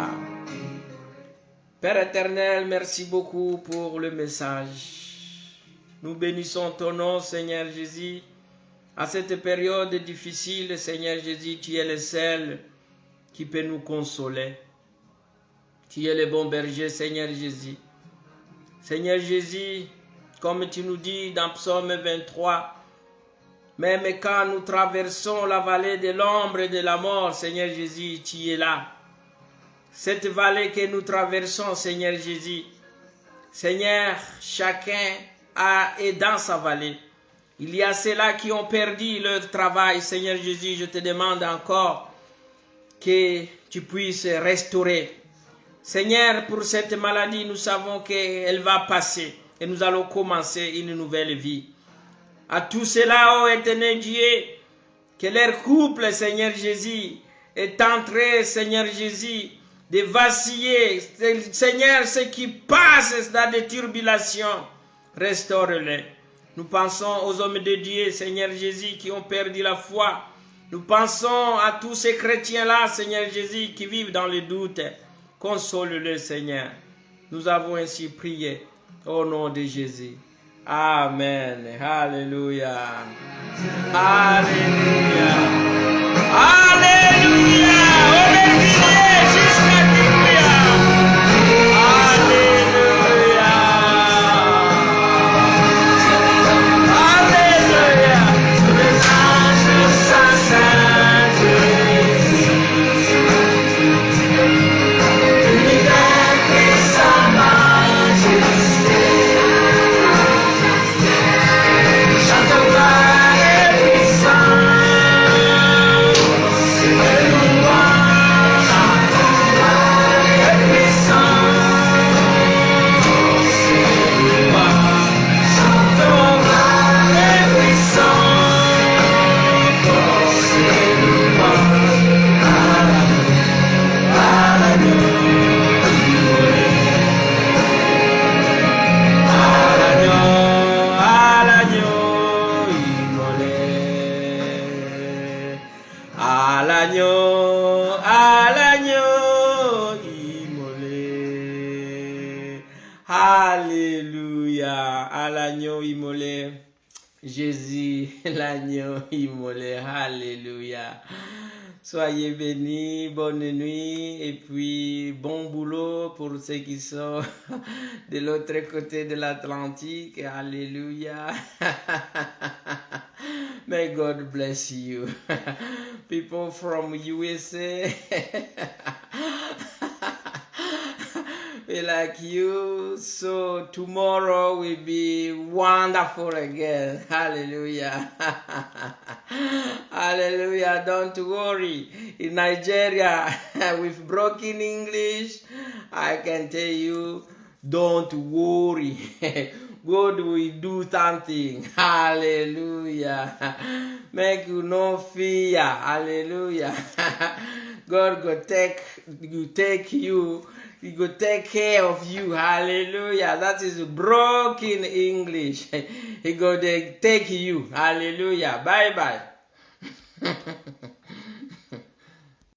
Père éternel, merci beaucoup pour le message. Nous bénissons ton nom, Seigneur Jésus. À cette période difficile, Seigneur Jésus, tu es le seul qui peut nous consoler. Tu es le bon berger, Seigneur Jésus. Seigneur Jésus, comme tu nous dis dans Psaume 23, même quand nous traversons la vallée de l'ombre et de la mort, Seigneur Jésus, tu es là. Cette vallée que nous traversons, Seigneur Jésus, Seigneur, chacun est dans sa vallée. Il y a ceux-là qui ont perdu leur travail, Seigneur Jésus, je te demande encore que tu puisses restaurer. Seigneur, pour cette maladie, nous savons qu'elle va passer et nous allons commencer une nouvelle vie. À tous ceux-là, oh éternel Dieu, que leur couple, Seigneur Jésus, est entré, Seigneur Jésus, de vaciller. Seigneur, ceux qui passent dans des turbulations, restaure-les. Nous pensons aux hommes de Dieu, Seigneur Jésus, qui ont perdu la foi. Nous pensons à tous ces chrétiens-là, Seigneur Jésus, qui vivent dans le doute. Console-le, Seigneur. Nous avons ainsi prié au nom de Jésus. Amen. Alléluia. Alléluia. Alléluia. Obéissez jusqu'à Dieu. Alléluia. Alléluia. Les anges s'assemblent. L'univers qui sa majesté. Chante gloire et puissance. Alléluia, à l'agneau immolé, Jésus, l'agneau immolé, alléluia. Soyez bénis, bonne nuit et puis bon boulot pour ceux qui sont de l'autre côté de l'Atlantique, alléluia. May God bless you. People from USA. We like you, so tomorrow will be wonderful again. Hallelujah. Hallelujah. Don't worry. In Nigeria, with broken English, I can tell you, don't worry. God will do something. Hallelujah. Make you no fear. Hallelujah. God will take you. He will take care of you. Hallelujah. That is broken English. He will take you. Hallelujah. Bye-bye.